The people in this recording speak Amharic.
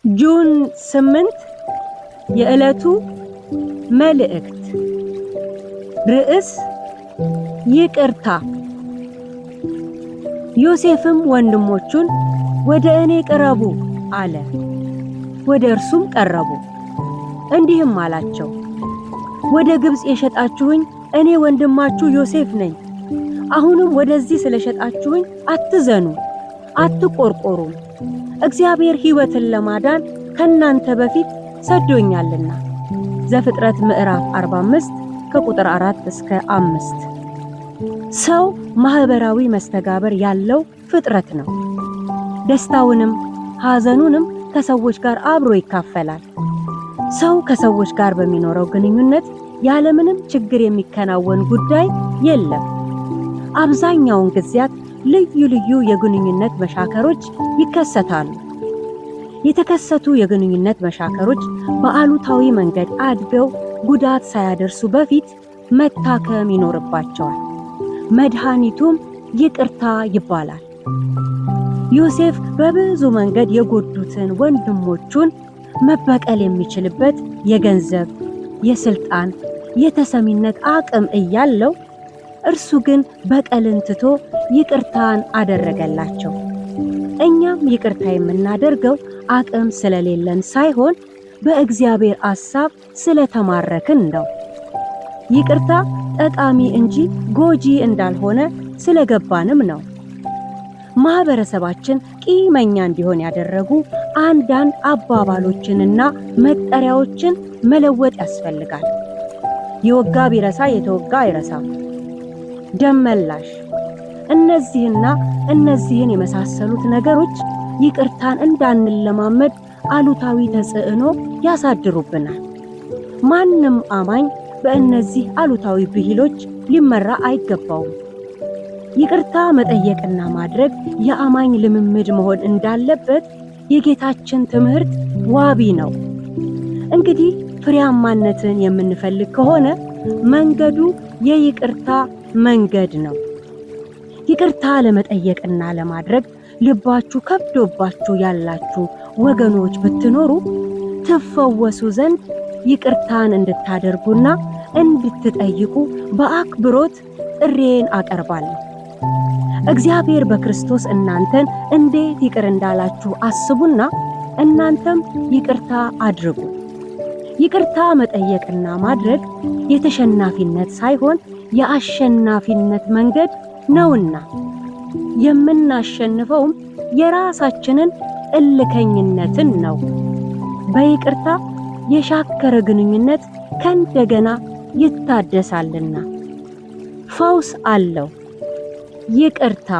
ጁን 8 የዕለቱ መልእክት ርዕስ ይቅርታ። ዮሴፍም ወንድሞቹን ወደ እኔ ቅረቡ አለ። ወደ እርሱም ቀረቡ። እንዲህም አላቸው፣ ወደ ግብጽ የሸጣችሁኝ እኔ ወንድማችሁ ዮሴፍ ነኝ። አሁንም ወደዚህ ስለሸጣችሁኝ አትዘኑ፣ አትቆርቆሩም። እግዚአብሔር ሕይወትን ለማዳን ከናንተ በፊት ሰዶኛልና። ዘፍጥረት ምዕራፍ 45 ከቁጥር 4 እስከ 5። ሰው ማህበራዊ መስተጋብር ያለው ፍጥረት ነው። ደስታውንም ሐዘኑንም ከሰዎች ጋር አብሮ ይካፈላል። ሰው ከሰዎች ጋር በሚኖረው ግንኙነት ያለምንም ችግር የሚከናወን ጉዳይ የለም። አብዛኛውን ጊዜያት ልዩ ልዩ የግንኙነት መሻከሮች ይከሰታሉ። የተከሰቱ የግንኙነት መሻከሮች በአሉታዊ መንገድ አድገው ጉዳት ሳያደርሱ በፊት መታከም ይኖርባቸዋል። መድኃኒቱም ይቅርታ ይባላል። ዮሴፍ በብዙ መንገድ የጎዱትን ወንድሞቹን መበቀል የሚችልበት የገንዘብ፣ የስልጣን፣ የተሰሚነት አቅም እያለው እርሱ ግን በቀልን ትቶ ይቅርታን አደረገላቸው። እኛም ይቅርታ የምናደርገው አቅም ስለሌለን ሳይሆን በእግዚአብሔር ሐሳብ ስለተማረክን ነው። ይቅርታ ጠቃሚ እንጂ ጎጂ እንዳልሆነ ስለገባንም ነው። ማህበረሰባችን ቂመኛ እንዲሆን ያደረጉ አንዳንድ አባባሎችንና መጠሪያዎችን መለወጥ ያስፈልጋል። የወጋ ቢረሳ የተወጋ አይረሳም፣ ደም መላሽ፣ እነዚህን የመሳሰሉት ነገሮች ይቅርታን እንዳንለማመድ አሉታዊ ተጽዕኖ ያሳድሩብናል። ማንም አማኝ በእነዚህ አሉታዊ ብሂሎች ሊመራ አይገባውም። ይቅርታ መጠየቅና ማድረግ የአማኝ ልምምድ መሆን እንዳለበት የጌታችን ትምህርት ዋቢ ነው። እንግዲህ ፍሬያማነትን የምንፈልግ ከሆነ መንገዱ የይቅርታ መንገድ ነው። ይቅርታ ለመጠየቅና ለማድረግ ልባችሁ ከብዶባችሁ ያላችሁ ወገኖች ብትኖሩ ትፈወሱ ዘንድ ይቅርታን እንድታደርጉና እንድትጠይቁ በአክብሮት ጥሪዬን አቀርባለሁ። እግዚአብሔር በክርስቶስ እናንተን እንዴት ይቅር እንዳላችሁ አስቡና እናንተም ይቅርታ አድርጉ። ይቅርታ መጠየቅና ማድረግ የተሸናፊነት ሳይሆን የአሸናፊነት መንገድ ነውና የምናሸንፈውም የራሳችንን እልከኝነትን ነው። በይቅርታ የሻከረ ግንኙነት ከእንደገና ይታደሳልና ፈውስ አለው። ይቅርታ